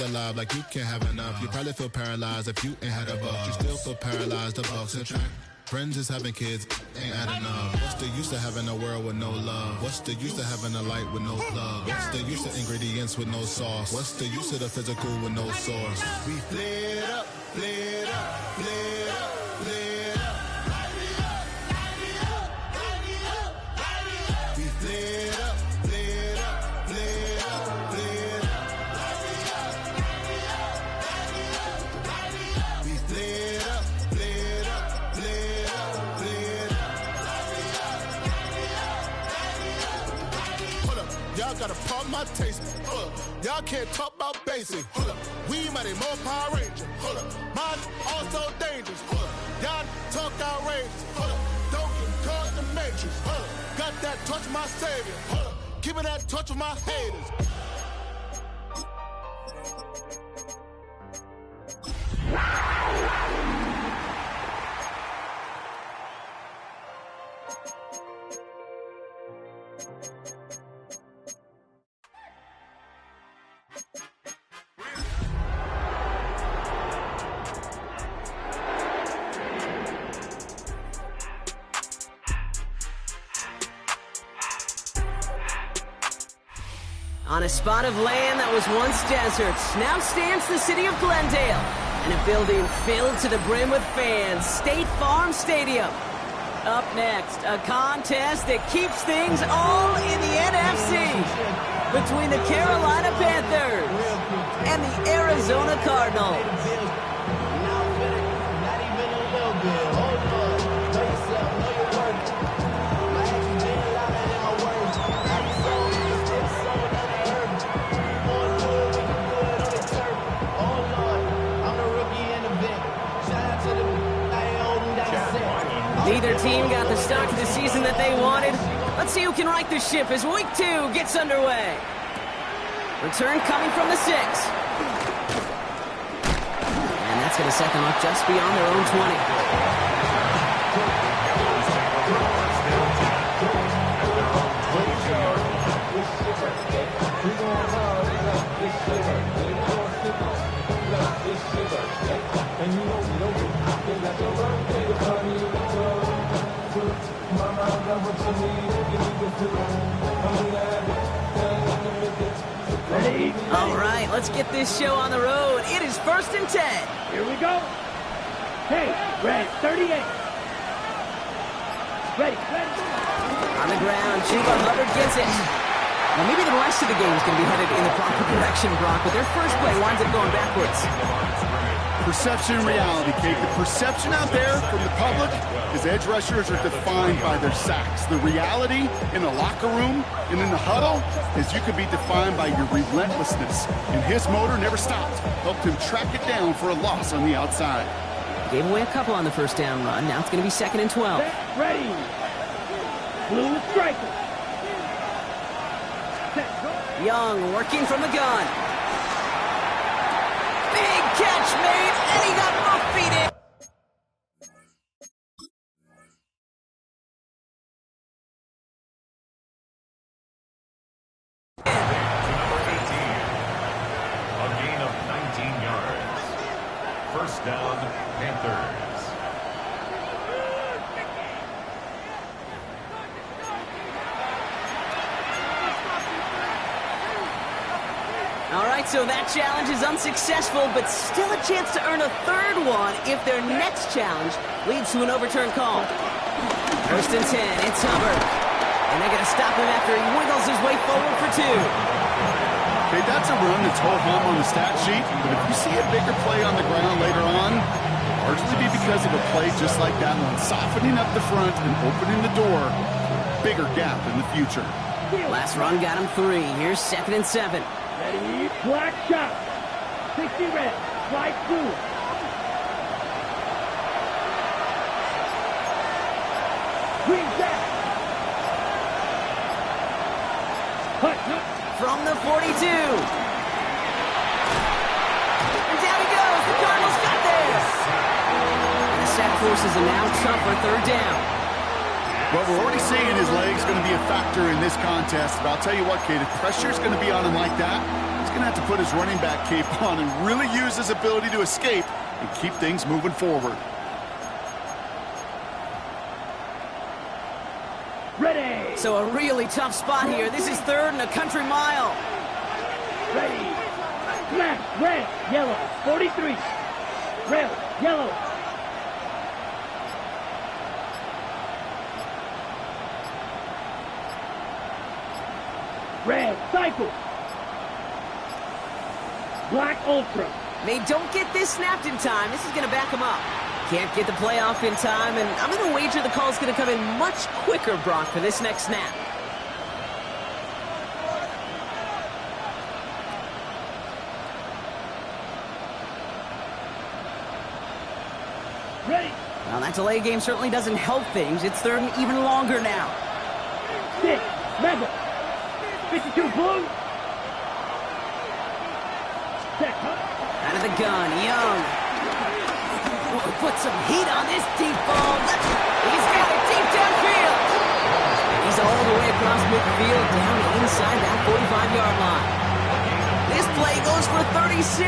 alive like you can't have enough. You probably feel paralyzed if you ain't had a buck. You still feel paralyzed, the bucks attract. Friends is having kids, ain't adding up. What's the use of having a world with no love? What's the use of having a light with no plug? What's the use of ingredients with no sauce? What's the use of the physical with no source? We flared up, flared up, flared up, flared up. We flared up, flared up, flared up, flared up. We flared up, flared up, flared up, flared up. Hold up, y'all gotta pump my taste. Hold up, y'all can't talk about basic. Hold up, we mighty more Power Ranger. Hold up, mine also dangerous. Hold up, y'all talk outrageous. Hold up, don't get caught in the matrix. Hold up, got that touch my savior. Hold up, give me that touch of my haters. On a spot of land that was once desert, now stands the city of Glendale, and a building filled to the brim with fans, State Farm Stadium. Up next, a contest that keeps things all in the NFC between the Carolina Panthers and the Arizona Cardinals. Neither team got the start to the season that they wanted. Let's see who can right the ship as week 2 gets underway. Return coming from the 6. And that's going to set them up just beyond their own 20. All right, let's get this show on the road. It is 1st and 10. Here we go. Hey, red 38. Ready. On the ground, Chuba Hubbard gets it. Now maybe the rest of the game is going to be headed in the proper direction, Brock, but their first play winds up going backwards. Perception and reality, Kate. The perception out there from the public is edge rushers are defined by their sacks. The reality in the locker room and in the huddle is you could be defined by your relentlessness. And his motor never stopped. Helped him track it down for a loss on the outside. Gave away a couple on the first down run. Now it's going to be 2nd and 12. Ready. Blue striker. Young working from the gun. Big catch made, and he got both feet in. Number 18, a gain of 19 yards. First down, Panthers. All right, so that challenge is unsuccessful, but still a chance to earn a 3rd one if their next challenge leads to an overturned call. 1st and 10, it's Hubbard. And they're going to stop him after he wiggles his way forward for 2. Okay, that's a run that's ho-hum on the stat sheet, but if you see a bigger play on the ground later on, largely be because of a play just like that one, softening up the front and opening the door, bigger gap in the future. Last run got him 3. Here's 2nd and 7. Ready. Black shot. 60 red. Slide through. Green back. From the 42. And down he goes. The Cardinals got there. And the sack forces a now tougher 3rd down. Well, we're already seeing his legs going to be a factor in this contest. But I'll tell you what, Kate, if pressure's going to be on him like that, he's going to have to put his running back cape on and really use his ability to escape and keep things moving forward. Ready. So a really tough spot here. This is 3rd and a country mile. Ready. Left, red, yellow, 43. Red, yellow. Red, cycle. Black ultra. They don't get this snapped in time. This is going to back them up. Can't get the play off in time, and I'm going to wager the call's going to come in much quicker, Brock, for this next snap. Ready. Well, that delay game certainly doesn't help things. It's 3rd and even longer now. 6, level. 52 blue. Set. Out of the gun, Young. Put some heat on this deep ball. He's got it deep downfield. He's all the way across midfield down inside that 45-yard line. This play goes for 36.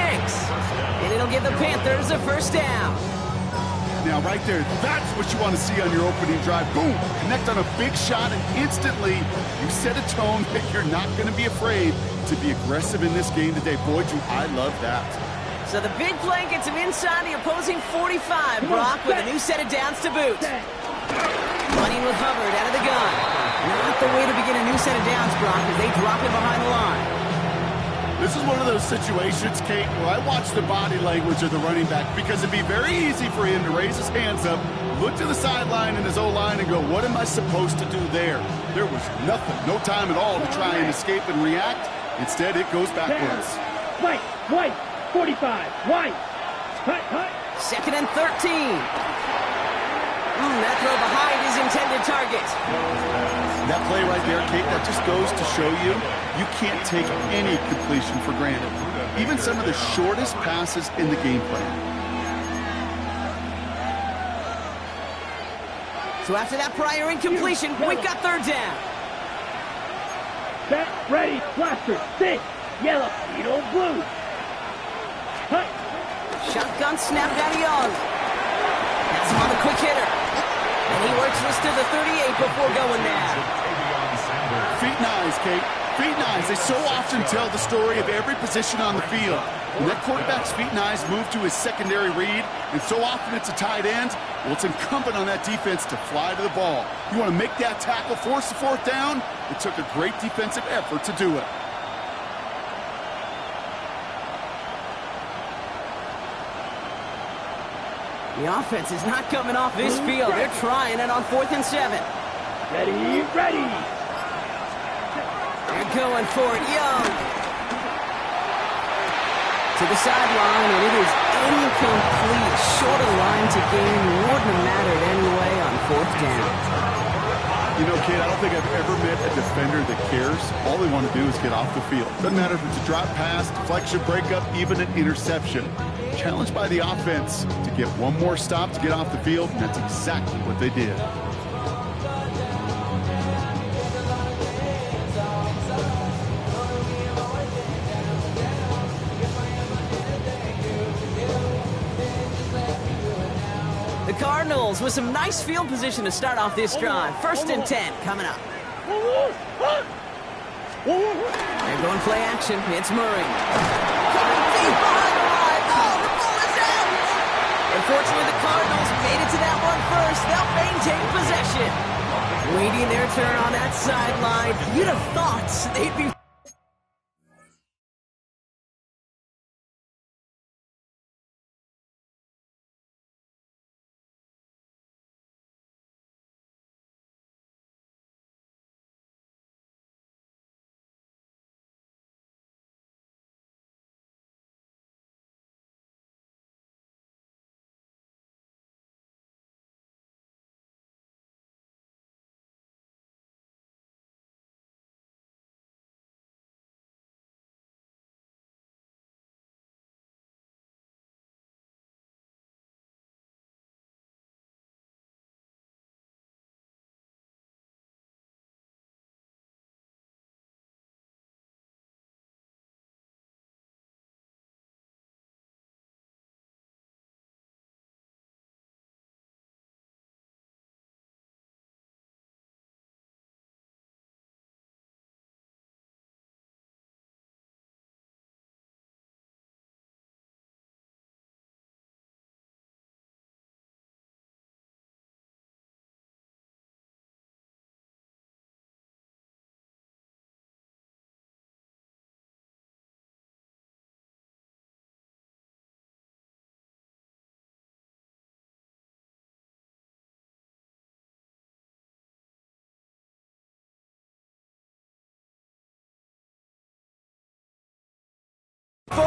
And it'll give the Panthers a first down. Now, right there, that's what you want to see on your opening drive. Boom! Connect on a big shot, and instantly you set a tone that you're not going to be afraid to be aggressive in this game today. Boy, do I love that. So the big play gets him inside the opposing 45, Brock, with a new set of downs to boot. Running with Hubbard out of the gun. Not the way to begin a new set of downs, Brock, as they drop him behind the line. This is one of those situations, Kate, where I watch the body language of the running back, because it'd be very easy for him to raise his hands up, look to the sideline in his O-line and go, what am I supposed to do there? There was nothing, no time at all to try and escape and react. Instead, it goes backwards. White, white, 45, white. Hut, hut. 2nd and 13. That throw behind his intended target. That play right there, Kate, that just goes to show you, you can't take any completion for granted. Even some of the shortest passes in the game plan. So after that prior incompletion, we've got 3rd down. Set, ready, blaster, 6, yellow, needle, blue. Hut. Shotgun snap out of Young. That's him on the quick hitter. And he works this to the 38 before going there. Feet and eyes, Kate. Feet and eyes. They so often tell the story of every position on the field. When that quarterback's feet and eyes move to his secondary read, and so often it's a tight end, well, it's incumbent on that defense to fly to the ball. You want to make that tackle, force the 4th down? It took a great defensive effort to do it. The offense is not coming off this field. They're trying it on 4th and 7. Ready, ready. They're going for it. Young. To the sideline, and it is incomplete. Short of line to gain. Wouldn't have mattered anyway on 4th down. You know, kid, I don't think I've ever met a defender that cares. All they want to do is get off the field. Doesn't matter if it's a drop pass, deflection, breakup, even an interception. Challenged by the offense to get one more stop to get off the field, and that's exactly what they did. The Cardinals with some nice field position to start off this drive. 1st and 10 coming up. They're going play action. It's Murray. Coming deep behind the line. Oh, the ball is out. Unfortunately, the Cardinals made it to that one first. They'll maintain possession. Waiting their turn on that sideline. You'd have thought they'd be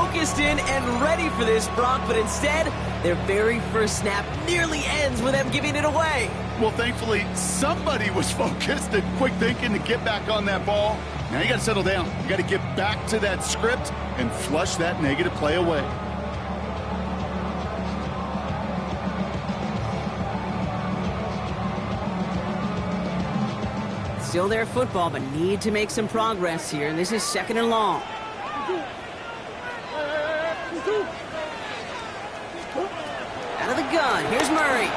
focused in and ready for this, Brock, but instead, their very first snap nearly ends with them giving it away. Well, thankfully, somebody was focused and quick thinking to get back on that ball. Now you got to settle down. You got to get back to that script and flush that negative play away. Still their football, but need to make some progress here, and this is 2nd and long. Out of the gun, here's Murray.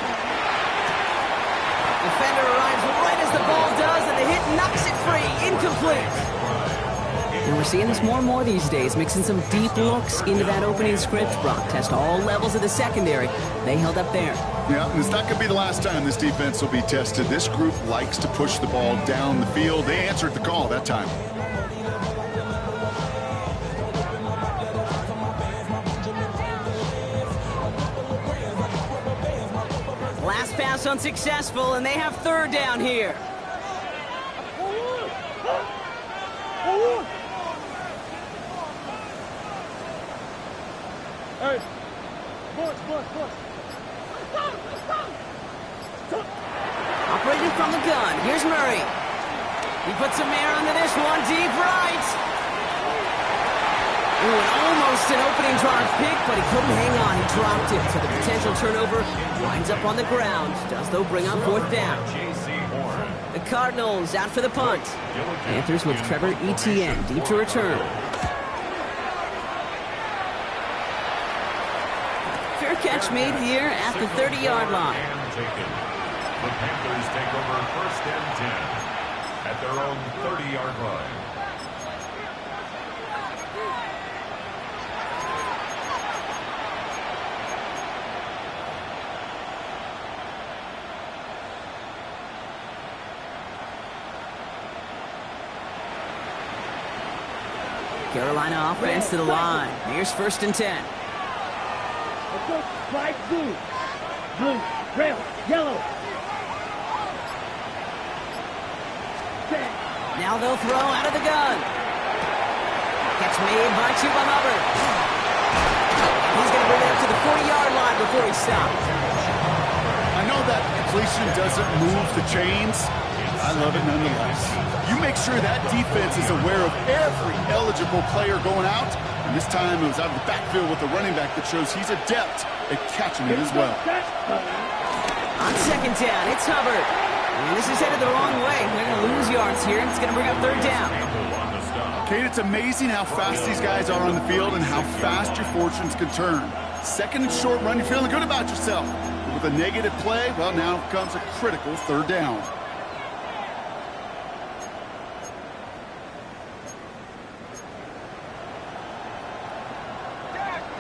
Defender arrives right as the ball does, and the hit knocks it free, incomplete. And we're seeing this more and more these days, mixing some deep looks into that opening script. Brock test all levels of the secondary. They held up there. Yeah, and it's not going to be the last time this defense will be tested. This group likes to push the ball down the field. They answered the call that time. Last pass unsuccessful, and they have 3rd down here. Hey, boys. Operating from the gun, here's Murray. He puts some air onto this one, deep right. Ooh, and almost an opening drive pick, but he couldn't hang on. He dropped it, so the potential turnover winds up on the ground. Does, though, bring on 4th down. The Cardinals out for the punt. Panthers with Trevor Etienne deep to return. Fair catch made here at the 30-yard line. The Panthers take over 1st and 10 at their own 30-yard line. Carolina offense to the line. Here's 1st and 10. Let's go. Flag blue. Blue. Red. Yellow. Set. Now they'll throw out of the gun. Catch made by Chuba Hubbard. He's going to bring it up to the 40-yard line before he stops. I know that completion doesn't move the chains. I love it nonetheless. You make sure that defense is aware of every eligible player going out. And this time it was out of the backfield with a running back that shows he's adept at catching it as well. On 2nd down, it's Hubbard. And this is headed the wrong way. They're going to lose yards here, and it's going to bring up 3rd down. Kate, it's amazing how fast these guys are on the field and how fast your fortunes can turn. 2nd and short run, you're feeling good about yourself. But with a negative play, well, now comes a critical 3rd down.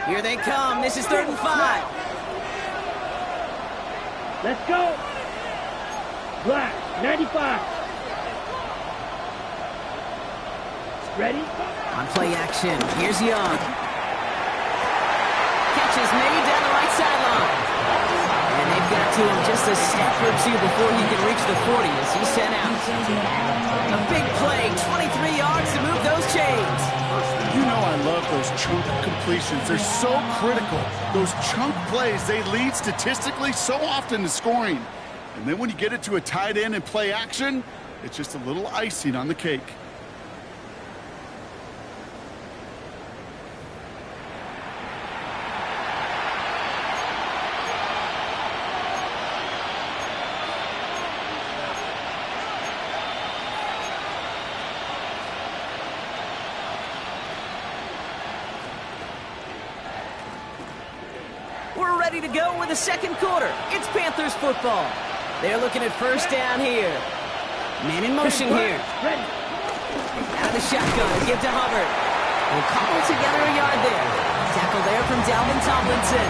Here they come. This is 3rd and 5. Let's go. Black. 95. Ready? On play action, here's Young. Catch is made down the right sideline. And they've got to him just a step or two before he can reach the 40 as he's sent out. A big play, 23 yards to move those chains. You know I love those chunk completions. They're so critical. Those chunk plays, they lead statistically so often to scoring. And then when you get it to a tight end and play action, it's just a little icing on the cake. We're ready to go with the 2nd quarter. It's Panthers football. They're looking at 1st down here. Man in motion here. Out of the shotgun, give to Hubbard. We'll cobble together a yard there. Tackle there from Dalvin Tomlinson.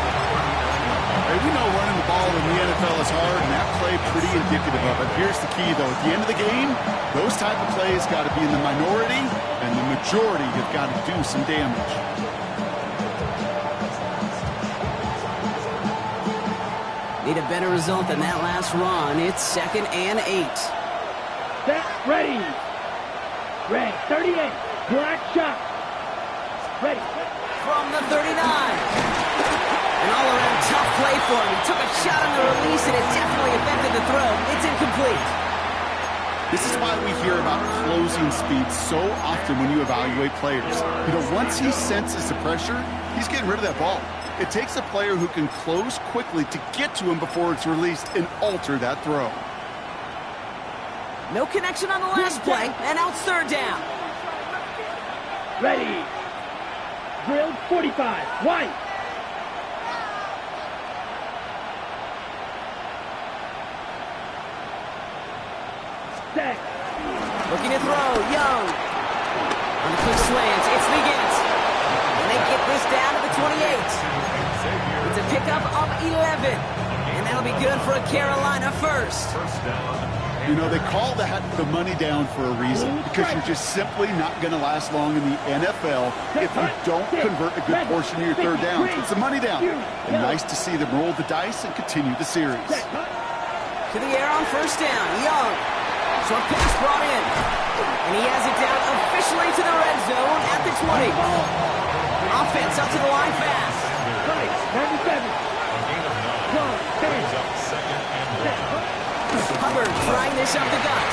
Hey, we know running the ball in the NFL is hard, and that play pretty indicative of it. Here's the key, though. At the end of the game, those type of plays got to be in the minority, and the majority have got to do some damage. Need a better result than that last run. It's 2nd and 8. Set. Ready. Red. 38. Black shot. Ready. Throw from the 39. An all-around tough play for him. He took a shot on the release, and it definitely affected the throw. It's incomplete. This is why we hear about closing speed so often when you evaluate players. You know, once he senses the pressure, he's getting rid of that ball. It takes a player who can close quickly to get to him before it's released and alter that throw. No connection on the last play, and now it's third down. Ready. Drilled 45. White. Set. Looking to throw, Young. On the quick slants, it's Liggins. And they get this down to the 28. It's a pickup of 11. And that'll be good for a Carolina first. You know, they call that the money down for a reason, because you're just simply not going to last long in the NFL if you don't convert a good portion of your third downs. It's the money down. And nice to see them roll the dice and continue the series. To the air on first down, Young. Short pass brought in. And he has it down officially to the red zone at the 20. Offense up to the line fast. 97. Hubbard trying this up the gut.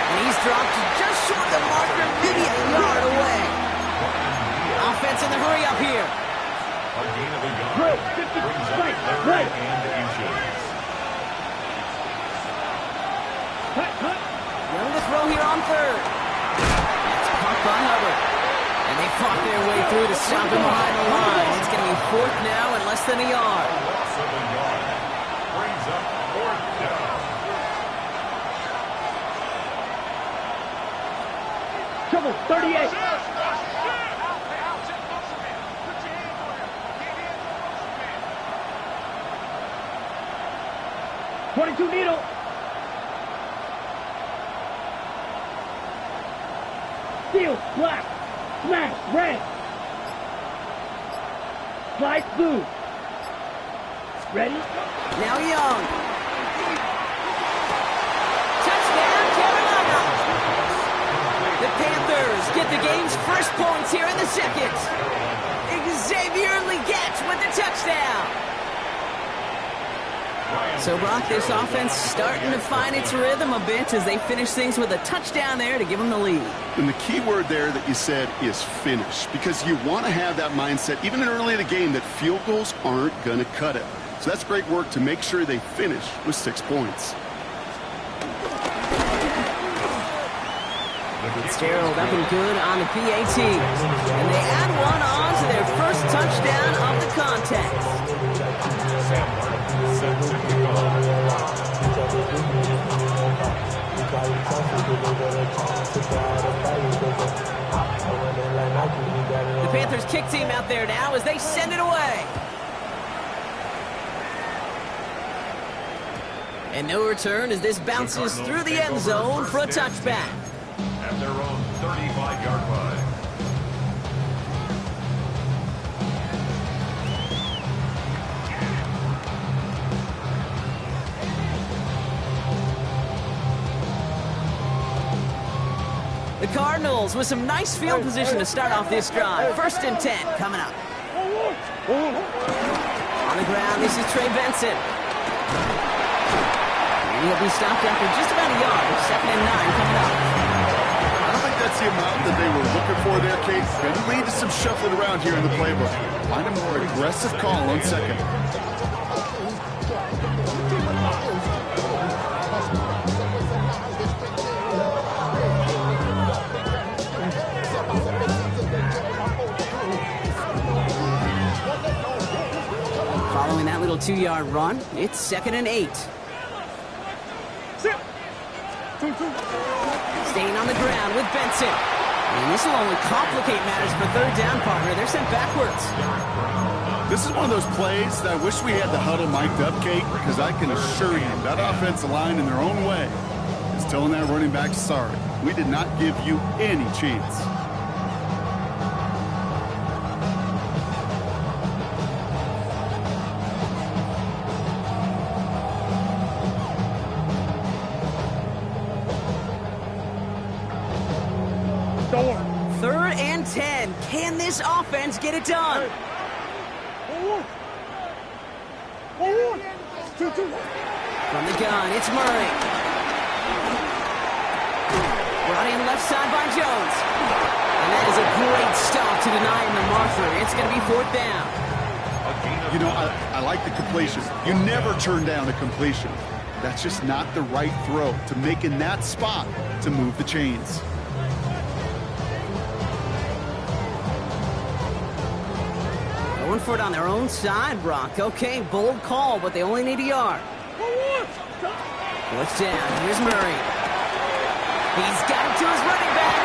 And he's dropped just short of the marker, maybe a yard away. Offense in the hurry up here. A gain of a yard. Right. Brings up Right. third Right. and inches. Young to throw here on third. That's caught by Hubbard. And they fought their way through to stop him behind the line. It's going to be fourth now and less than a yard. Loss of a yard. Brings up fourth down. Trouble 38. .22 needle. Steel, black, smash, red. Slide blue. Ready? Now Young. Touchdown, Carolina. The Panthers get the game's first points here in the second. Xavier Legette with the touchdown. So, Brock, this offense starting to find its rhythm a bit as they finish things with a touchdown there to give them the lead. And the key word there that you said is finish, because you want to have that mindset, even early in the game, that field goals aren't going to cut it. So that's great work to make sure they finish with 6 points. Fitzgerald up and good on the PAT. And they add one on to their first touchdown of the contest. The Panthers kick team out there now as they send it away. And no return as this bounces through the end zone for a touchback. At their own 35-yard line. The Cardinals with some nice field position to start off this drive. 1st and 10 coming up. On the ground, this is Trey Benson. And he'll be stopped after just about a yard. 2nd and 9 coming up. I don't think that's the amount that they were looking for there, Kate. Going to lead to some shuffling around here in the playbook. Find a more aggressive call on second. Following that little 2-yard run, it's 2nd and 8. Staying on the ground with Benson. And this will only complicate matters for third down, partner. They're sent backwards. This is one of those plays that I wish we had the huddle mic'd up, Kate, because I can assure you that offensive line in their own way is telling that running back, sorry, we did not give you any chance. Third and 10. Can this offense get it done? From the gun, it's Murray. Brought in left side by Jones. And that is a great stop to deny him the marker. It's going to be 4th down. You know, I like the completion. You never turn down a completion. That's just not the right throw to make in that spot to move the chains. Going for it on their own side, Brock. Okay, bold call, but they only need a yard. 4th down. Here's Murray. He's got it to his running back.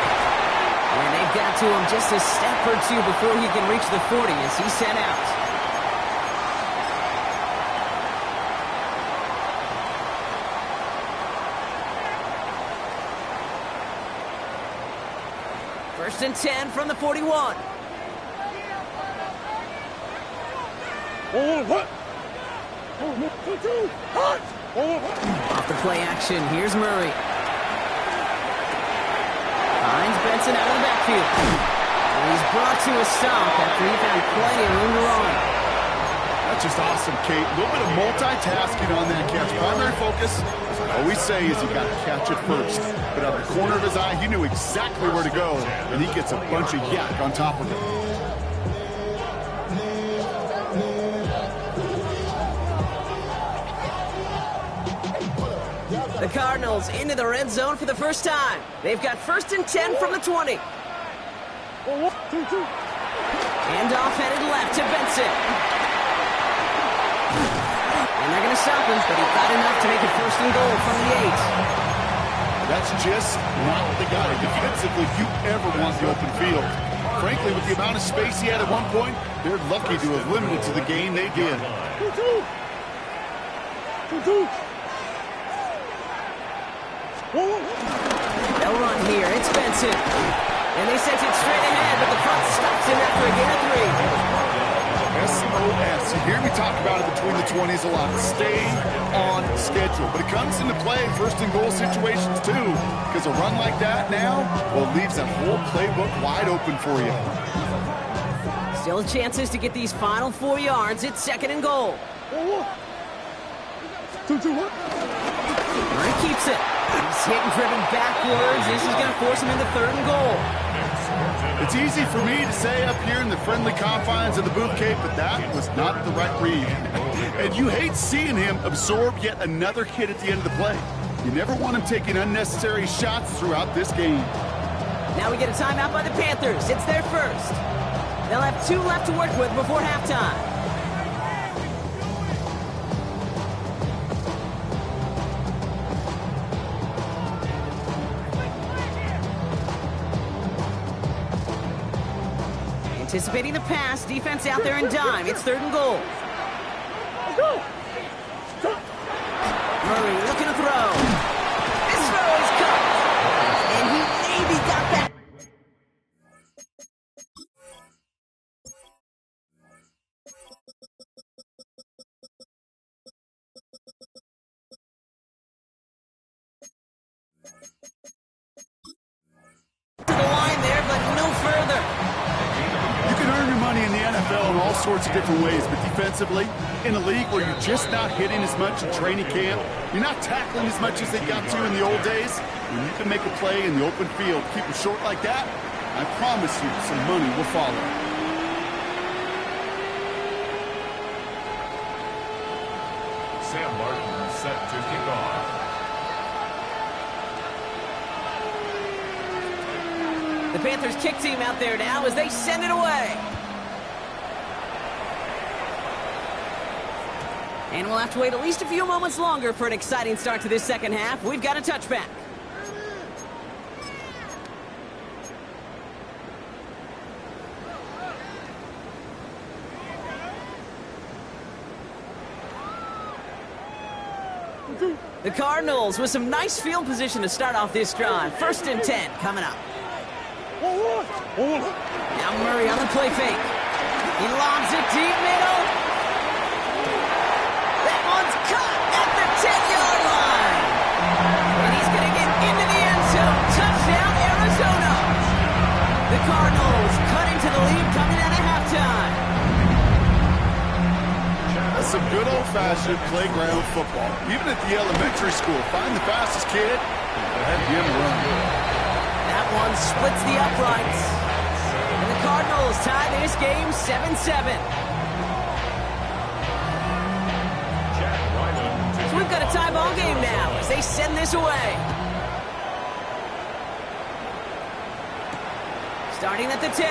And they've got to him just a step or two before he can reach the 40 as he's sent out. First and 10 from the 41. Off the play action, here's Murray. Finds Benson out of the backfield. And he's brought to a stop after he found plenty of room to run. That's just awesome, Kate. A little bit of multitasking on that catch. Primary focus, as I always say, is you got to catch it first. But out of the corner of his eye, he knew exactly where to go, and he gets a bunch of yak on top of it. The Cardinals into the red zone for the first time. They've got 1st and 10 from the 20. Handoff headed left to Benson. And they're going to stop him, but he got enough to make it 1st and goal from the 8. That's just not the guy defensively if you ever want the open field. Frankly, with the amount of space he had at one point, they're lucky to have limited to the game they did. They'll run here. It's Benson. And they sent it straight ahead, but the front stops him after a gain of 3. SOS. You hear me talk about it between the 20s a lot. Stay on schedule. But it comes into play in 1st and goal situations too. Because a run like that now, well, leaves that whole playbook wide open for you. Still chances to get these final 4 yards. It's 2nd and goal. Murray keeps it. He's hit and driven backwards. This is going to force him into 3rd and goal. It's easy for me to say up here in the friendly confines of the booth, Cape, but that was not the right read. And you hate seeing him absorb yet another hit at the end of the play. You never want him taking unnecessary shots throughout this game. Now we get a timeout by the Panthers. It's their first. They'll have 2 left to work with before halftime. Anticipating the pass, defense out there in dime. It's 3rd and goal. Murray looking to throw. This throw is caught. And he maybe got that. To the line there, but no further. You can earn your money in the NFL in all sorts of different ways, but defensively, in a league where you're just not hitting as much in training camp, you're not tackling as much as they got to in the old days, when you can make a play in the open field, keep it short like that, I promise you some money will follow. Sam Martin set to kick off. The Panthers kick team out there now as they send it away. And we'll have to wait at least a few moments longer for an exciting start to this second half. We've got a touchback. The Cardinals with some nice field position to start off this drive. 1st and 10 coming up. Now Murray on the play fake. He lobs it deep middle. That one's caught at the 10-yard line. And he's going to get into the end zone. Touchdown, Arizona. The Cardinals cutting to the lead coming out of halftime. A some good old-fashioned playground football. Even at the elementary school, find the fastest kid and let him run. That one splits the uprights. And the Cardinals tie this game 7-7. So we've got a tie ball game now as they send this away. Starting at the 10.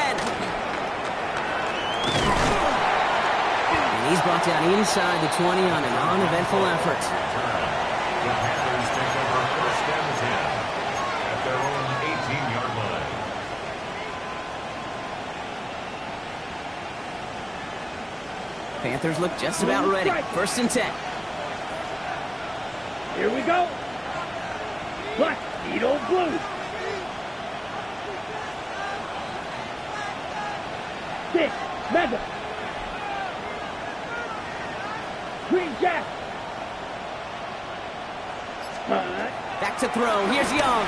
And he's brought down inside the 20 on an uneventful effort. The Panthers take over first and 10 at their own 18-yard line. Panthers look just about ready. First and 10. Here we go. Black, Edo Blue. 6, Mega. Green Jack. Back to throw. Here's Young.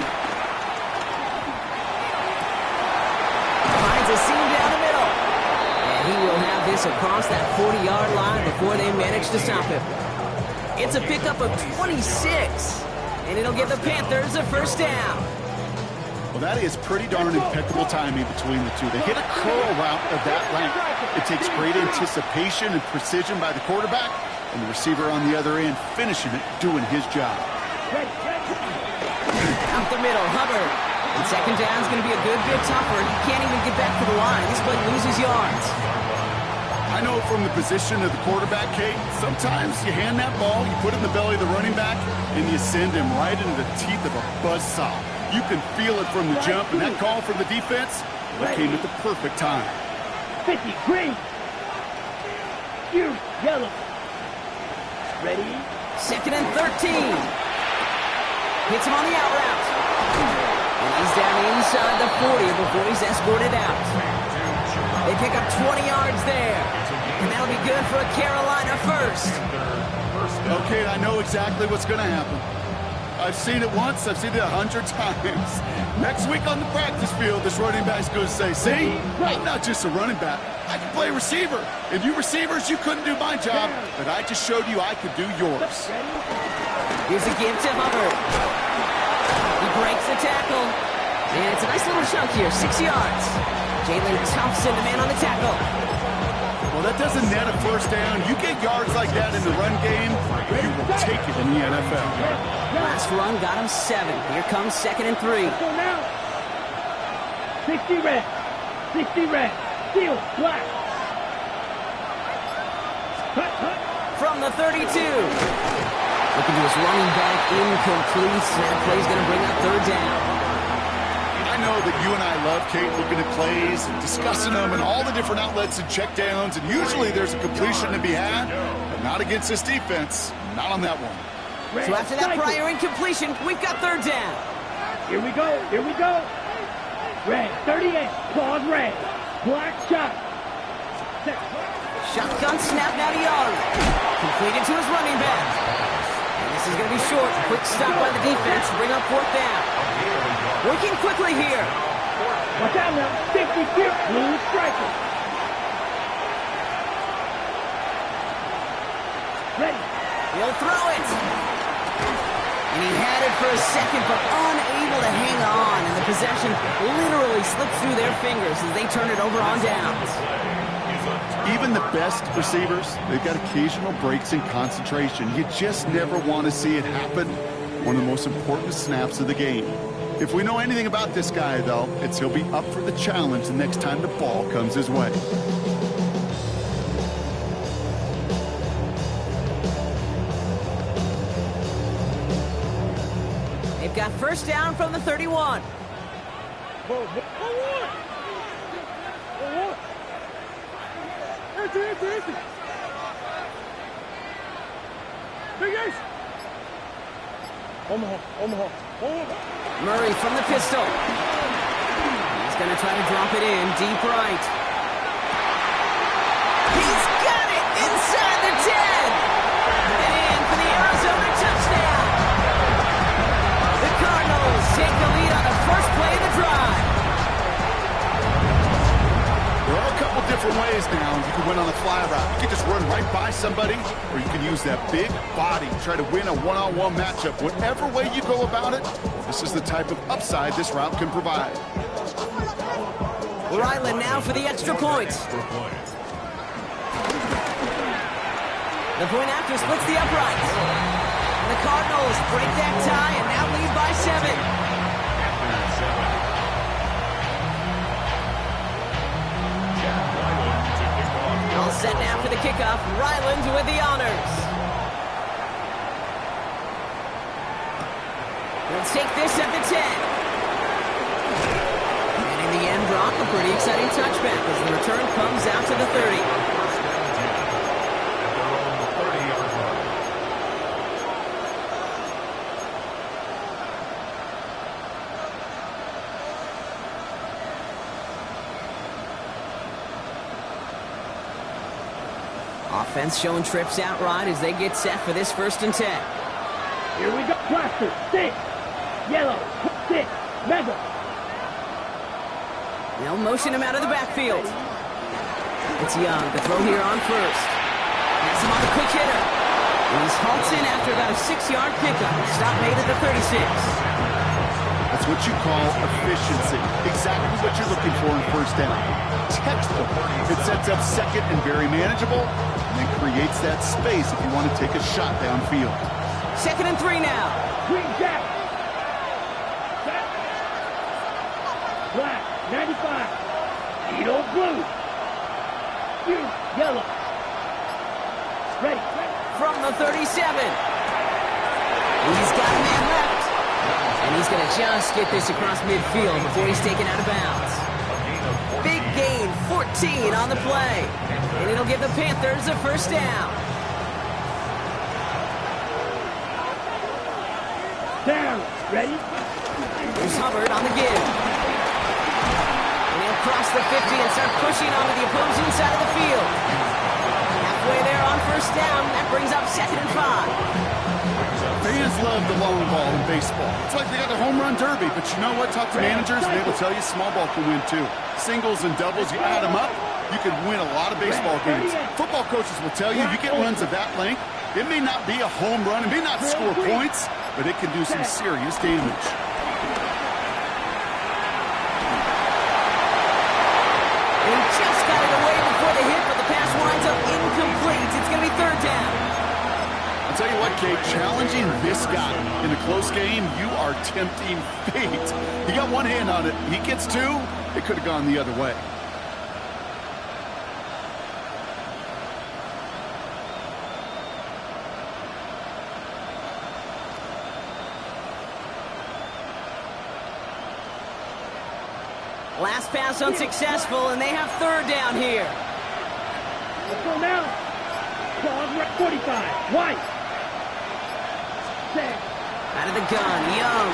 Finds a seam down the middle. And he will have this across that 40-yard line before they manage to stop him. It's a pickup of 26. And it'll give the Panthers a first down. Well, that is pretty darn impeccable timing between the two. They hit a curl route of that length. It takes great anticipation and precision by the quarterback, and the receiver on the other end finishing it, doing his job. Out the middle, Hubbard. And second down's going to be a good bit tougher. He can't even get back to the line. This play loses yards. I know from the position of the quarterback, Kate, sometimes you hand that ball, you put it in the belly of the running back, and you send him right into the teeth of a buzzsaw. You can feel it from the jump, and that call from the defense, that came at the perfect time. 50, green. You, yellow. Ready? Second and 13. Hits him on the out route. And he's down inside the 40 before he's escorted out. They pick up 20 yards there. And that'll be good for a Carolina first. Okay, I know exactly what's going to happen. I've seen it once, I've seen it 100 times. Next week on the practice field, this running back's going to say, see, I'm not just a running back, I can play receiver. And you receivers, you couldn't do my job, but I just showed you I could do yours. Here's a give to Hubbard. He breaks the tackle. And it's a nice little chunk here, 6 yards. Jalen Thompson, the man on the tackle. Well, that doesn't net a first down. You get yards like that in the run game, you will take it in the NFL. Last run got him 7. Here comes second and 3. So now, 60 red, 60 red, steel, black. Cut. From the 32. Looking to his running back, incomplete. That play's going to bring up third down. I know that you and I love, Kate, looking at plays and discussing them and all the different outlets and checkdowns, and usually there's a completion to be had, but not against this defense, not on that one. So after that prior incompletion, we've got third down. Here we go. Red, 38, claws red, black shot. Shotgun snap now to Young. Completed to his running back. And this is going to be short. Quick stop by the defense to bring up fourth down. Working quickly here. Watch out now, 50 here, blue striker. Ready. He'll throw it. And he had it for a second, but unable to hang on. And the possession literally slipped through their fingers as they turn it over on downs. Even the best receivers, they've got occasional breaks in concentration. You just never want to see it happen. One of the most important snaps of the game. If we know anything about this guy, though, it's he'll be up for the challenge the next time the ball comes his way. They've got first down from the 31. Omaha. Murray from the pistol. He's going to try to drop it in deep right. He's got it inside the 10. And in for the Arizona touchdown. The Cardinals take the lead on the first play of the drive. There are a couple different ways now. You can win on the fly route. You can just run right by somebody, or you can use that big body, try to win a one-on-one matchup. Whatever way you go about it, this is the type of upside this route can provide. Ryland now for the extra point. The point after splits the uprights. And the Cardinals break that tie and now lead by 7. All set now for the kickoff. Ryland with the honors. We'll take this at the 10. And in the end, Brock, a pretty exciting touchback as the return comes out to the 30. Offense showing trips out right as they get set for this 1st and 10. Here we go. Blaster, 6. Yellow, 6. Mega. They'll motion him out of the backfield. It's Young to throw here on 1st. Has him on the quick hitter. He's halts in after about a 6-yard pickup. Stop made at the 36. That's what you call efficiency. Exactly what you're looking for in 1st down. Textbook. It sets up 2nd and very manageable, and then creates that space if you want to take a shot downfield. 2nd and 3 now. Green Jack. Set. Black, 95. Edo blue. You, yellow. Ready. From the 37. He's got a man left. And he's going to just get this across midfield before he's taken out of bounds. Big gain, 14 on the play. And it'll give the Panthers a 1st down. Down. Ready? Here's Hubbard on the give. And he'll cross the 50 and start pushing onto the opposing side of the field. Halfway there on 1st down. That brings up 2nd and 5. Fans love the long ball in baseball. It's like they got the home run derby, but you know what? Talk to managers, and they will tell you small ball can win too. Singles and doubles, you add them up, you can win a lot of baseball games. Football coaches will tell you, you get runs of that length, it may not be a home run, it may not score points, but it can do some serious damage. And he just got it away before the hit, but the pass winds up incomplete. It's going to be 3rd down. I'll tell you what, Kate, challenging this guy in a close game, you are tempting fate. He got one hand on it. He gets 2, it could have gone the other way. Last pass unsuccessful, and they have 3rd down here. Let's go now. Claws, 45. White. Set. Out of the gun, Young.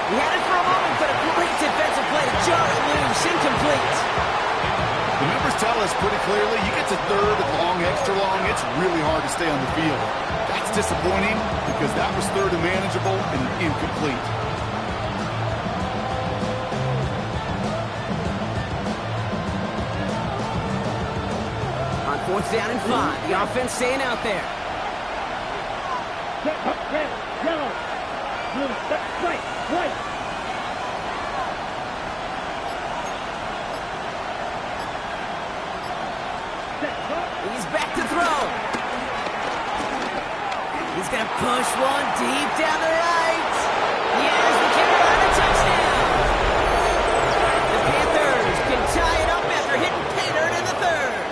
He had it for a moment, but a great defensive play to jar it loose, incomplete. The numbers tell us pretty clearly, you get to 3rd, long, extra long, it's really hard to stay on the field. That's disappointing because that was 3rd and manageable and incomplete. On 4th down and 5, the offense staying out there. Red, yellow, blue, white, white. He's back to throw. He's going to push one deep down the right. Yes, the Carolina touchdown. The Panthers can tie it up after hitting pay dirt in the 3rd.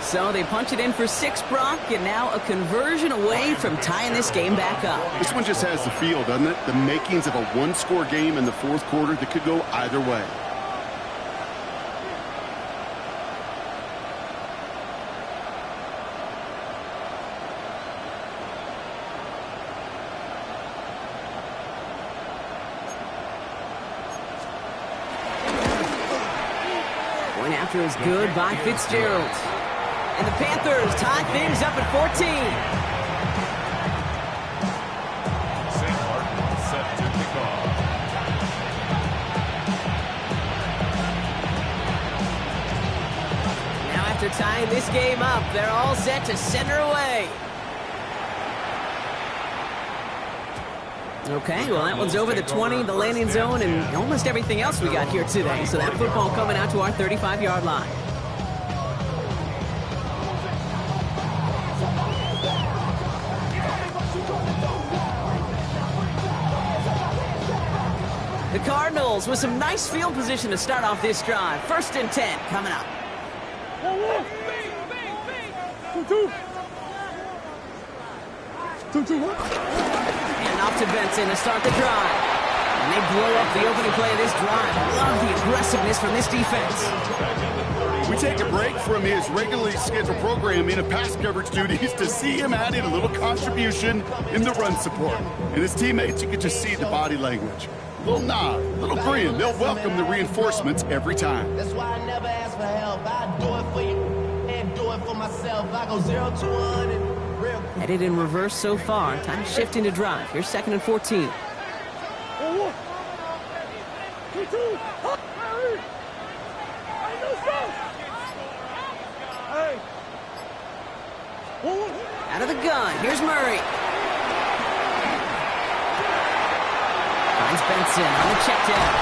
So they punch it in for 6, Brock, and now a conversion away from tying this game back up. This one just has the feel, doesn't it? The makings of a 1-score game in the 4th quarter that could go either way. Point after is good by Fitzgerald. And the Panthers tie things up at 14. Sam Martin set to kick off. after tying this game up. They're all set to send her away. Okay, well, that one's over the 20, the landing zone, and almost everything else we got here today. So that football coming out to our 35-yard line. The Cardinals with some nice field position to start off this drive. 1st and 10 coming up. And off to Benson to start the drive. And they blow up the opening play of this drive. Love the aggressiveness from this defense. We take a break from his regularly scheduled programming of pass coverage duties to see him add in a little contribution in the run support. And his teammates, you can just see the body language. Little nod, little grin. They'll welcome the reinforcements every time. That's why I never ask for help. I do it for you and do it for myself. I go 0 to 100 real quick. Headed in reverse so far. Time to shift into drive. Here's 2nd and 14. Out of the gun. Here's Murray. Finds Benson on the check down.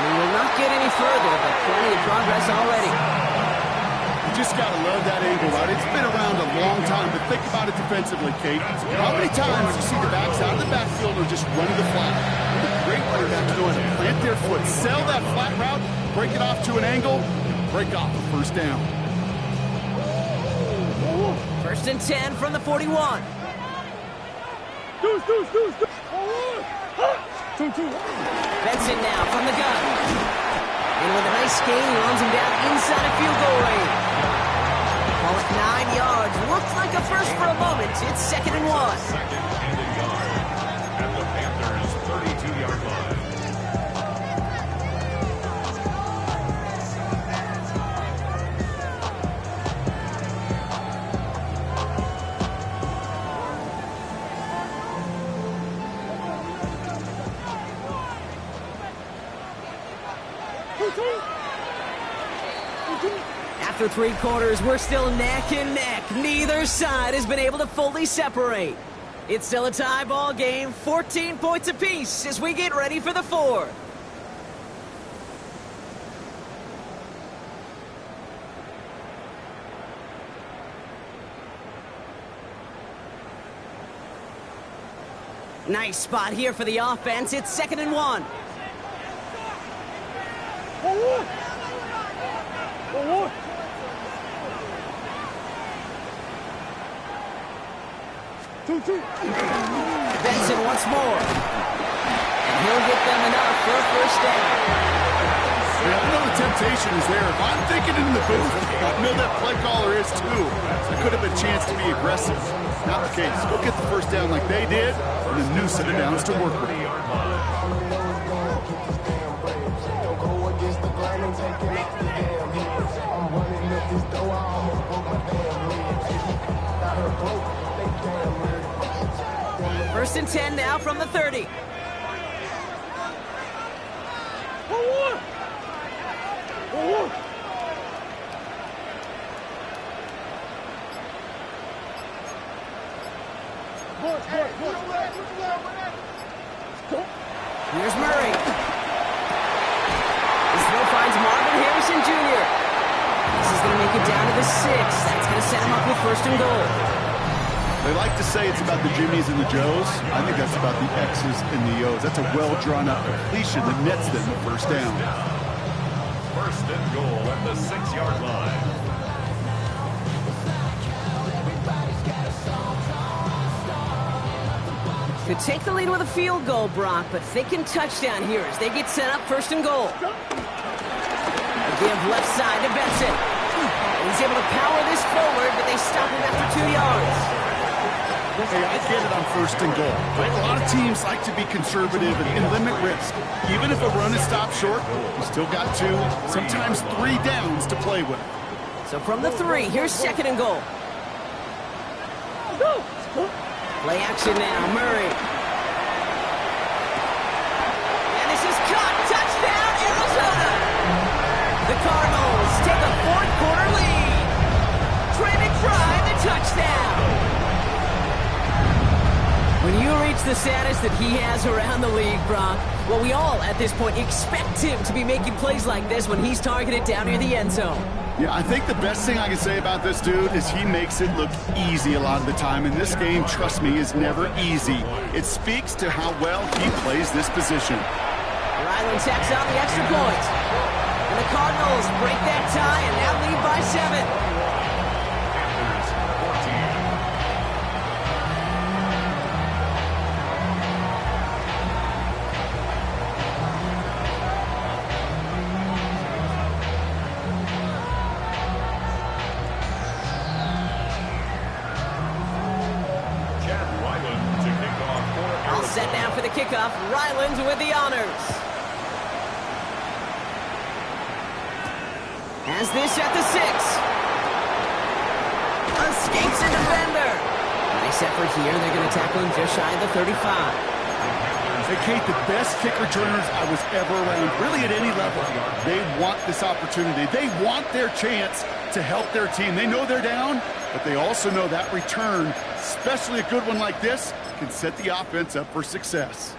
We will not get any further, but plenty of progress already. You just got to love that angle, right? It's been around a long time, but think about it defensively, Kate. How many times you see the backs out of the backfield or just running the flat? The great running backs know how to plant their foot, sell that flat route, break it off to an angle, break off the 1st down. 1st and 10 from the 41. Benson now from the gun. And with a nice gain, he runs him down inside of field goal range. Call it 9 yards. Looks like a first for a moment. It's 2nd and 1. 2nd and a yard at the Panthers' 32-yard line. After 3 quarters, we're still neck and neck. Neither side has been able to fully separate. It's still a tie ball game, 14 points apiece as we get ready for the 4th. Nice spot here for the offense. It's 2nd and 1. Benson once more. And he'll get them enough for a 1st down. Yeah, I know the temptation is there. If I'm thinking in the booth, I know that play caller is too. There could have been a chance to be aggressive. Not the case. Go get the 1st down like they did, and a new set of downs to work with. First and 10 now from the 30. Here's Murray. His throw finds Marvin Harrison Jr. This is going to make it down to the 6. That's going to set him up with 1st and goal. They like to say it's about the Jimmies and the Joes. I think that's about the X's and the O's. That's a well-drawn-out completion that nets them the 1st down. 1st and goal at the 6-yard line. Could take the lead with a field goal, Brock, but thinking touchdown here as they get set up 1st and goal. A give left side to Benson. He's able to power this forward, but they stop him after 2 yards. Hey, I get it on 1st and goal. But a lot of teams like to be conservative and limit risk. Even if a run is stopped short, you still got 2, sometimes 3 downs to play with. So from the 3, here's 2nd and goal. Play action now, Murray. And this is caught. Touchdown, Arizona! The Cardinals take a 4th quarter lead. When you reach the status that he has around the league, Brock, well, we all, at this point, expect him to be making plays like this when he's targeted down near the end zone. Yeah, I think the best thing I can say about this dude is he makes it look easy a lot of the time. And this game, trust me, is never easy. It speaks to how well he plays this position. Ryland tacks on the extra point. And the Cardinals break that tie and now lead by 7. Set now for the kickoff. Ryland with the honors. Has this at the 6. Escapes a defender. Nice effort here. They're going to tackle him just shy of the 35. Hey, Kate, the best kick returners I was ever around, really at any level, they want this opportunity. They want their chance to help their team. They know they're down, but they also know that return, especially a good one like this, can set the offense up for success.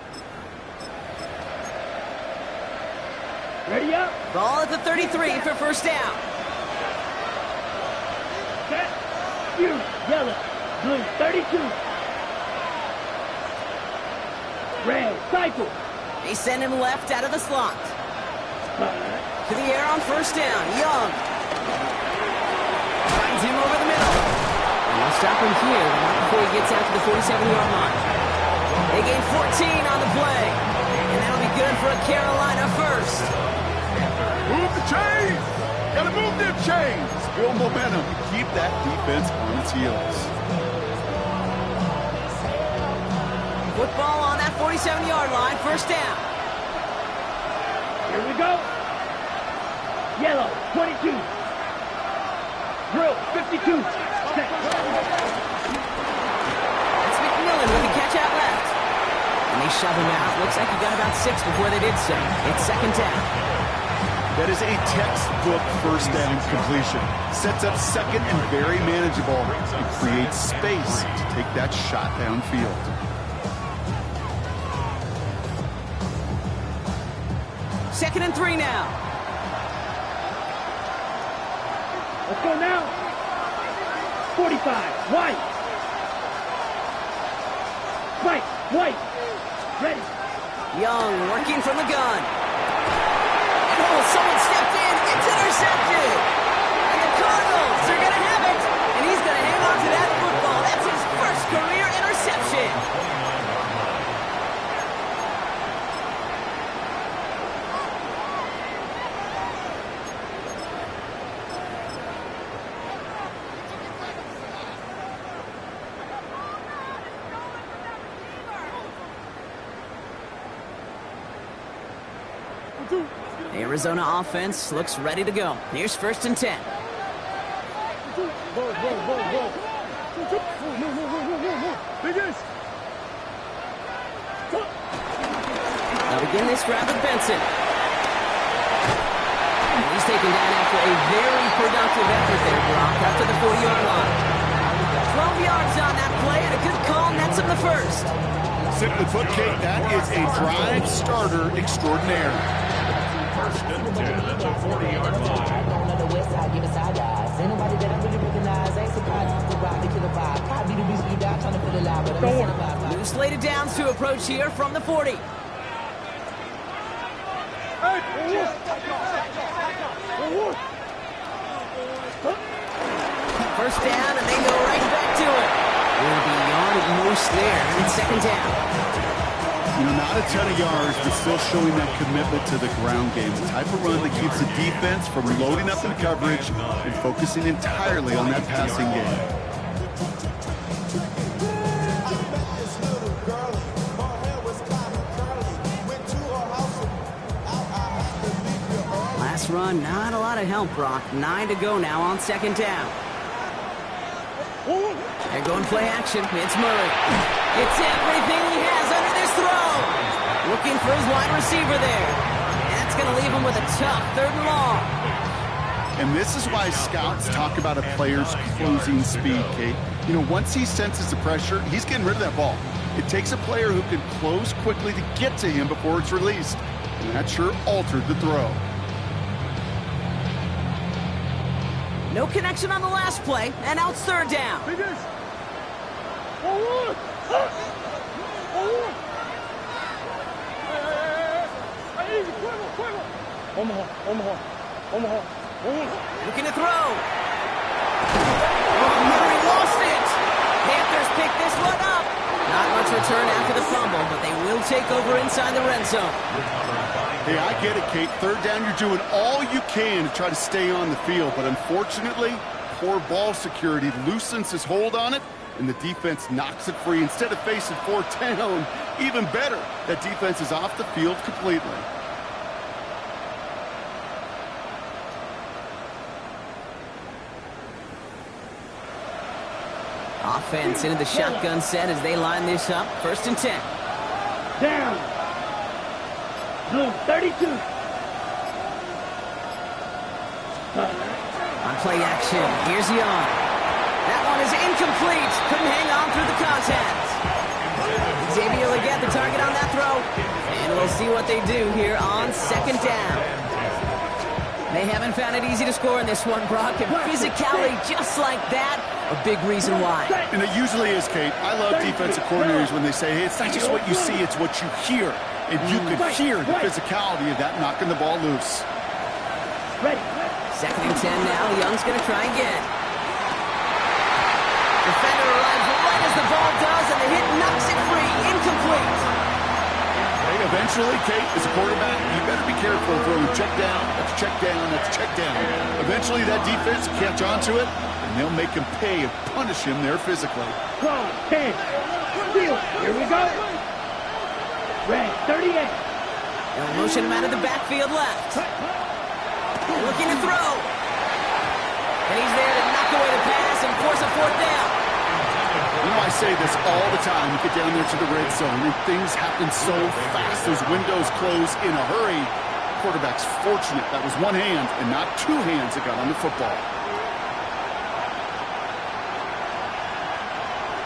Ready up. Ball at the 33 for first down. Set. You. Yellow. Blue. 32. Red. Cycle. They send him left out of the slot. To the air on first down. Young. Finds him over the middle. And they'll stop him here, but not before he gets out to the 47-yard line. They gain 14 on the play. And that'll be good for a Carolina first. Move the chains! Gotta move them chains! Build momentum. Keep that defense on its heels. Football on that 47-yard line. First down. Here we go. Yellow. 22. Drill. 52. Set. That's McMillan with the catch out left. And they shove him out. Looks like he got about 6 before they did so. It's second down. That is a textbook first down completion. Sets up second and very manageable. It creates space to take that shot downfield. Second and 3 now. Let's go now. 45. White. Spike. White. Ready. Young working from the gun. And oh, someone stepped in. It's intercepted. And the Cardinals are going to have it. And he's going to hang on to that football. That's his first career interception. The Arizona offense looks ready to go. Here's first and 10. They'll begin this drive with Benson. And he's taken down after a very productive effort there, Brock, up to the 40-yard line. 12 yards on that play, and a good call nets him the first. Simply put, Kate, that is a drive starter extraordinaire. First and 10 at the 40-yard line. New slated downs to approach here from the 40. First down, and they go right back to it. Will be yard at most there, and it's second down. You know, not a ton of yards, but still showing that commitment to the ground game. The type of run that keeps the defense from loading up in coverage and focusing entirely on that passing game. Last run, not a lot of help, Brock. 9 to go now on second down. They're going play action. It's Murray. It's everything he has under this throw. Looking for his wide receiver there. And that's going to leave him with a tough 3rd and long. And this is why scouts talk about a player's closing speed, Kate. You know, once he senses the pressure, he's getting rid of that ball. It takes a player who can close quickly to get to him before it's released. And that sure altered the throw. No connection on the last play, and now it's third down. Looking to throw. Oh, Murray lost it. Panthers pick this one up. Not much return after the fumble, but they will take over inside the red zone. Hey, I get it, Kate. Third down, you're doing all you can to try to stay on the field. But unfortunately, poor ball security loosens his hold on it, and the defense knocks it free. Instead of facing fourth down, even better, that defense is off the field completely. Offense into the shotgun set as they line this up. 1st and 10. Down. Blue 32. On play action, here's Young. That one is incomplete. Couldn't hang on through the contact. Xavier will get the target on that throw. And we'll see what they do here on 2nd down. They haven't found it easy to score in this one, Brock. And physicality just like that, a big reason why. And it usually is, Kate. I love defensive coordinators when they say, hey, it's not just what you see, it's what you hear. And you could hear the physicality of that knocking the ball loose. Ready. 2nd and 10 now. Young's going to try again. Defender arrives right as the ball does, and the hit knocks it free. Incomplete. Hey, eventually, Kate, as a quarterback, you better be careful throwing check down, that's check down, that's check down. Eventually, that defense will catch on to it, and they'll make him pay and punish him there physically. 12, 10. Steal. Here we go. Red 38. They'll motion him out of the backfield left. Looking to throw. And he's there to knock away the pass and force a 4th down. You know, I say this all the time. You get down there to the red zone, and things happen so fast. Those windows close in a hurry. Quarterback's fortunate that was one hand and not two hands that got on the football.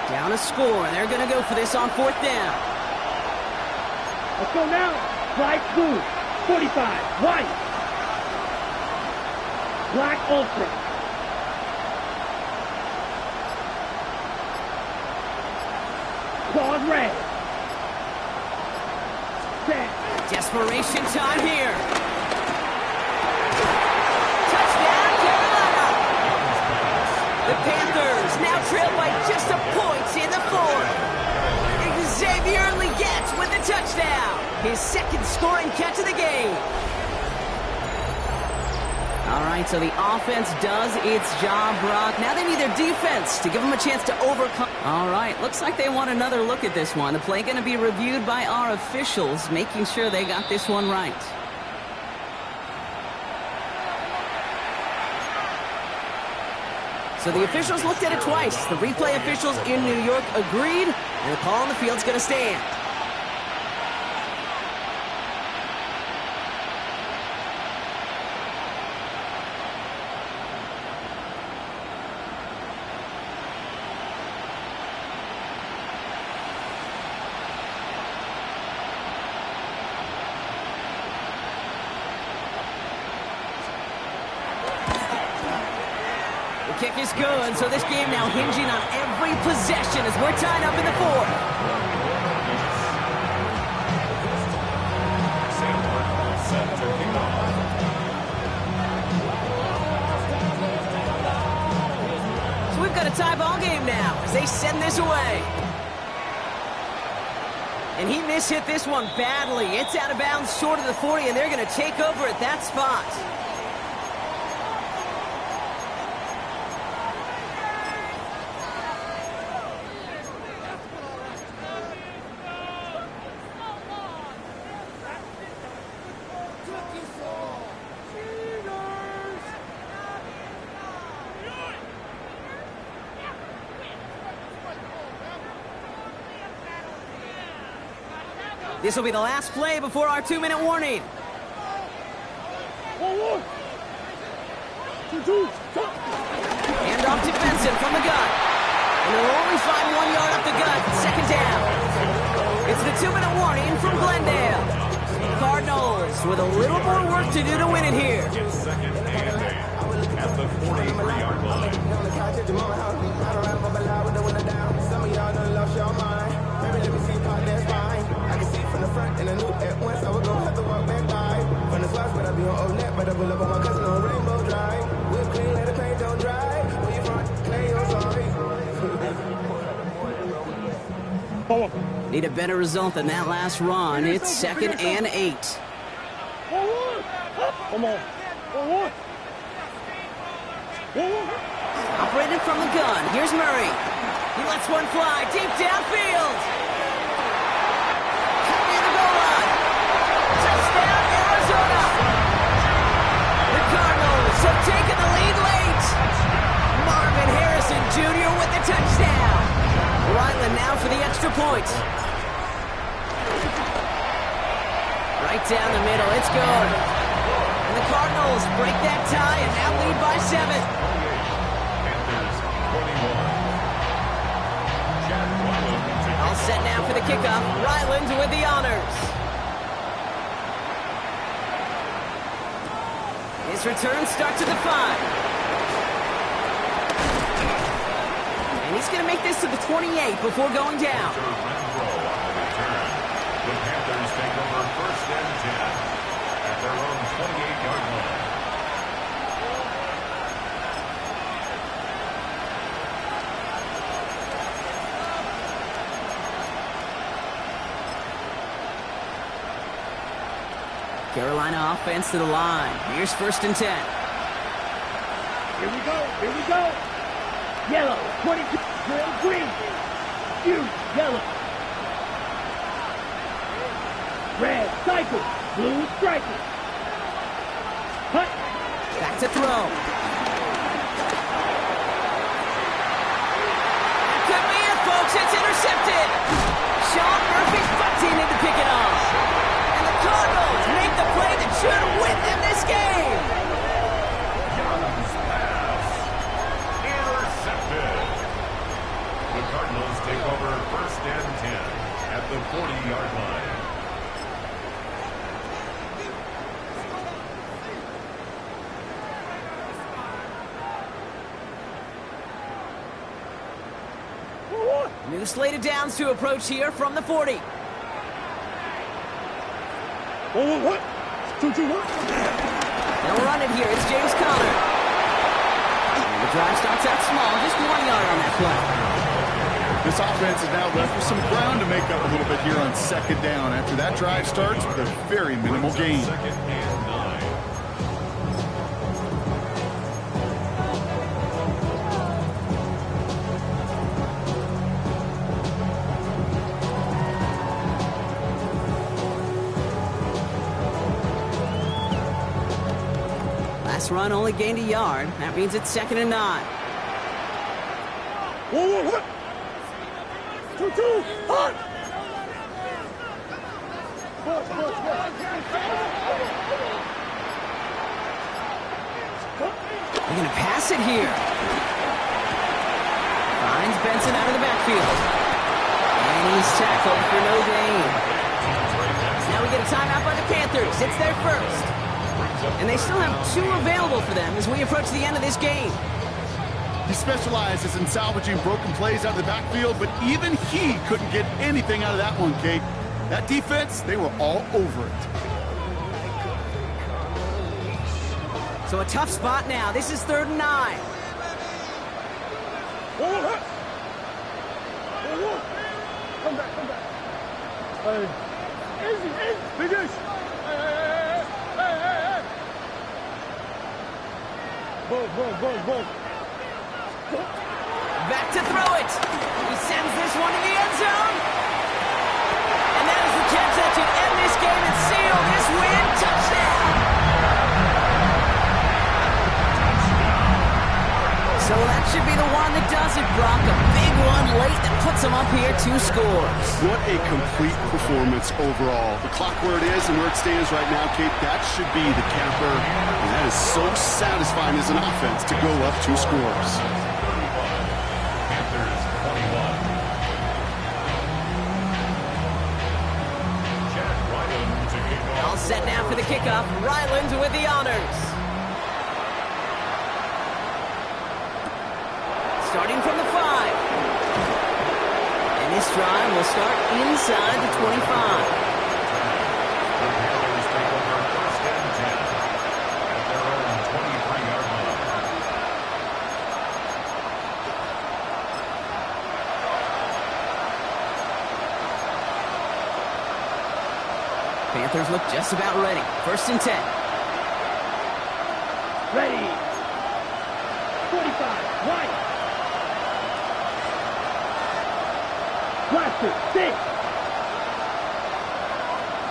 Down a score, and they're going to go for this on 4th down. Let's go now. Bright blue. 45. White. Black ultra. Claws red. Set. Desperation time here. Touchdown, Carolina. The Panthers now trail by just a point in the 4th. Xavier Legette with the touchdown. His 2nd scoring catch of the game. All right, so the offense does its job, Brock. Now they need their defense to give them a chance to overcome. All right, looks like they want another look at this one. The play going to be reviewed by our officials, making sure they got this one right. So the officials looked at it twice. The replay officials in New York agreed, and the call on the field's going to stand. Kick is good, so this game now hinging on every possession as we're tied up in the 4th. So we've got a tie ball game now as they send this away. And he mishit this one badly. It's out of bounds short of the 40, and they're going to take over at that spot. This will be the last play before our 2-minute warning. Hand off to Benson from the gun. And they'll only find 1 yard up the gut. Second down. It's the 2-minute warning from Glendale. Cardinals with a little more work to do to win it here. Second and 8 at the 43-yard line. Some of y'all done lost your mind. Maybe let me see part that's fine. I can see from the front and I knew at once I was gonna have to walk back by. From the spots, but I be on old net, but I pull up on my cousin on Rainbow Drive. Whip clean, let the paint don't dry. Where you from? Clay, I'm sorry. Need a better result than that last run. It's 2nd and 8. Come on. Operated from the gun. Here's Murray. He lets one fly deep downfield. Cut near the goal line. Touchdown, Arizona. The Cardinals have taken the lead late. Marvin Harrison Jr. with the touchdown. Ryland now for the extra point. Right down the middle. It's good. And the Cardinals break that tie and now lead by 7. Panthers 21. All set now for the kickoff. Ryland with the honors. His return starts at the 5. And he's going to make this to the 28 before going down. The Panthers take over 1st and 10 at their own 28-yard line. Carolina offense to the line. Here's 1st and 10. Here we go. Yellow, 22, green. You, yellow. Red, cycle. Blue, striker. Hut. Back to throw. That could be it, folks. It's intercepted. Sean Murphy's butt in to pick it off. And the Cardinals make the play that should win them this game. Young's pass. Intercepted. The Cardinals take over 1st and 10 at the 40-yard line. New slate of downs to approach here from the 40. What? 2-2-1. They'll run it here. It's James Conner. And the drive starts out small, just 1 yard on that play. This offense is now left with some ground to make up a little bit here on 2nd down after that drive starts with a very minimal gain. 2nd and 9. Last run only gained a yard. That means it's 2nd and 9. 2-2, hut. They're going to pass it here. Finds Benson out of the backfield. And he's tackled for no gain. Now we get a timeout by the Panthers. It's their first. And they still have 2 available for them as we approach the end of this game. He specializes in salvaging broken plays out of the backfield, but even he couldn't get anything out of that one, Kate. That defense, they were all over it. So a tough spot now. This is 3rd and 9. Come back. Hey. Easy. Big ish. Hey. Ball. Back to throw it. He sends this one in the end zone. And that is the catch that should end this game and seal this win. Touchdown. So that should be the one that does it, Brock. A big one late that puts them up here 2 scores. What a complete performance overall. The clock where it is and where it stands right now, Kate, that should be the capper. And that is so satisfying as an offense to go up 2 scores. Panthers All set now for the kickoff. Ryland with the honors. Starting from the 5. And this drive will start inside the 25. The Panthers take over first and 10 at their own 23-yard line. Panthers look just about ready. First and 10. Ready. 45. Right. Blaster. 6.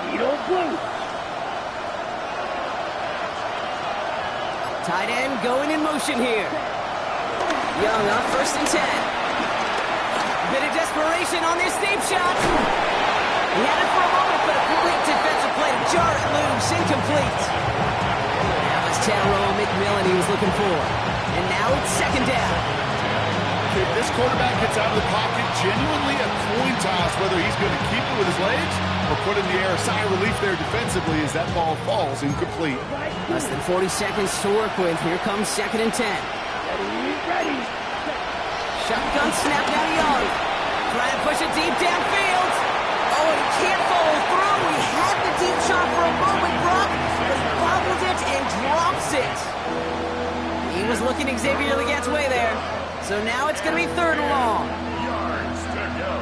Needle blue. Tight end going in motion here. Young up first and 10. Bit of desperation on this deep shot. He had it for a moment, but a quick defensive play to jar it loose. Incomplete. That was Tyrone McMillan he was looking for. And now it's second down. If this quarterback gets out of the pocket, genuinely a coin toss whether he's going to keep it with his legs or put in the air. A sigh of relief there defensively as that ball falls incomplete. Less than 40 seconds to work with. Here comes second and 10. Ready. Shotgun snap now Young. Trying to push it deep downfield. Oh, and he can't follow through. He had the deep shot for a moment, Brock, but he bobbled it and drops it. He was looking Xavier Legette's way there. So now it's going to be third and long. Yards to go.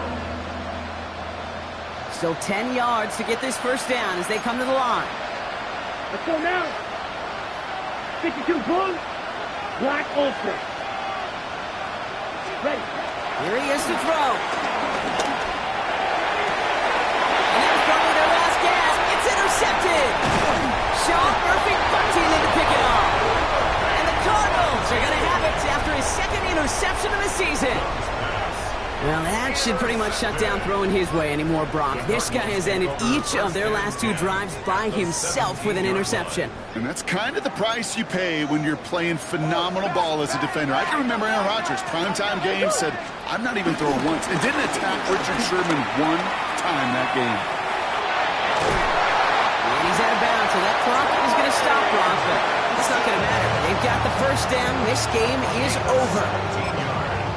Still 10 yards to get this first down as they come to the line. Let's go now. 52 blue. Black ultra. Ready. Here he is to throw. And that's probably their last gasp. It's intercepted. Sean Murphy bunting in to pick it off. And the Cardinals are going to have it after his second interception of the season. Well, that should pretty much shut down throwing his way anymore, Brock. This guy has ended each of their last 2 drives by himself with an interception. And that's kind of the price you pay when you're playing phenomenal ball as a defender. I can remember Aaron Rodgers, primetime game, said, I'm not even throwing once, and didn't attack Richard Sherman one time that game. And he's out of bounds, so that clock is going to stop, Brock, but it's not going to matter. They've got the first down. This game is over.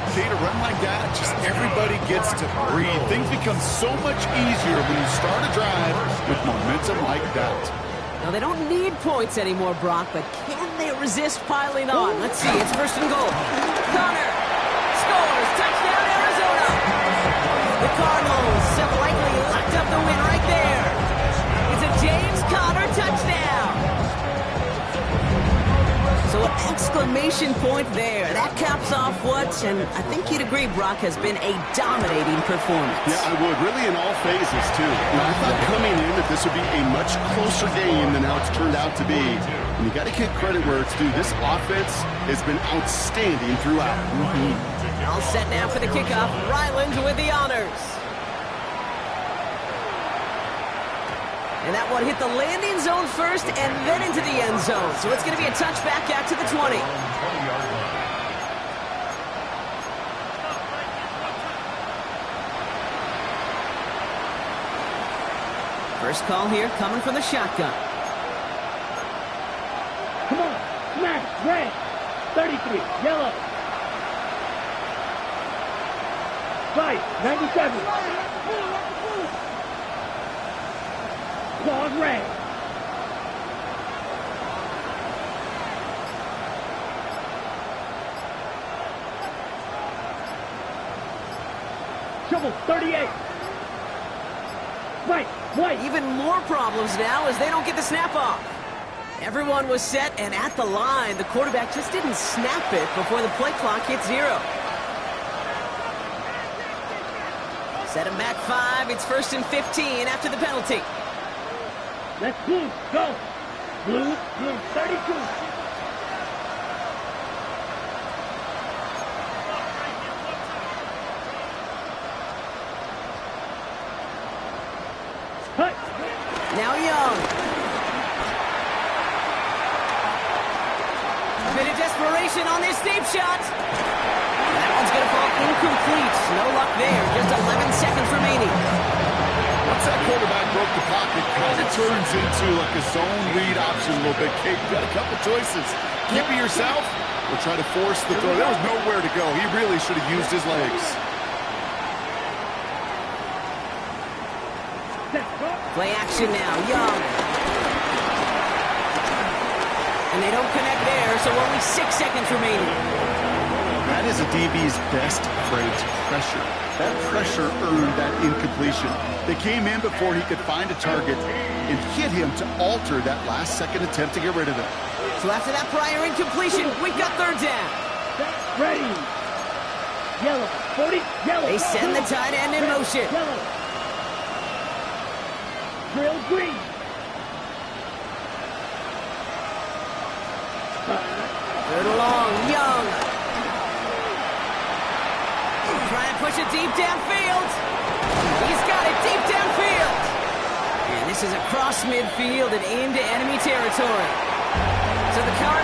Okay, to run like that, just everybody gets to breathe. Things become so much easier when you start a drive with momentum like that. Now, they don't need points anymore, Brock, but can they resist piling on? Let's see. It's first and goal. Connor scores. Touchdown, Arizona. The Cardinals have likely locked up the win right there. It's a James Conner touchdown. So an exclamation point there. That caps off what, and I think you'd agree, Brock, has been a dominating performance. Yeah, I would. Really in all phases, too. I thought coming in that this would be a much closer game than how it's turned out to be. And you got to give credit where it's due. This offense has been outstanding throughout. All set now for the kickoff. Ryland with the honors. And that one hit the landing zone first and then into the end zone. So it's going to be a touchback out to the 20. First call here coming from the shotgun. Come on. Smash. Red. 33. Yellow. 5. 97. Claws red. Shovel 38. White. Even more problems now as they don't get the snap off. Everyone was set and at the line. The quarterback just didn't snap it before the play clock hit 0. Set him back 5. It's first and 15 after the penalty. Let's blue. Go. Blue. 32. Hut. Now Young. A bit of desperation on this deep shot. That one's going to fall incomplete. No luck there. Just 11 seconds remaining. Once that quarterback broke the pocket, kind of turns into like a zone read option a little bit. Kate, you got a couple choices. Keep it yourself or try to force the throw. There was nowhere to go. He really should have used his legs. Play action now, Young. And they don't connect there, so only 6 seconds remaining. That is a DB's best friend, pressure. That pressure earned that incompletion. They came in before he could find a target and hit him to alter that last-second attempt to get rid of it. So after that prior incompletion, we've got third down. Ready. Yellow. 40. Yellow. They send the tight end in motion. Yellow. Drill green. Third along, Young. Trying to push it deep downfield. He's got it deep downfield. And this is across midfield and into enemy territory. So the Cardinals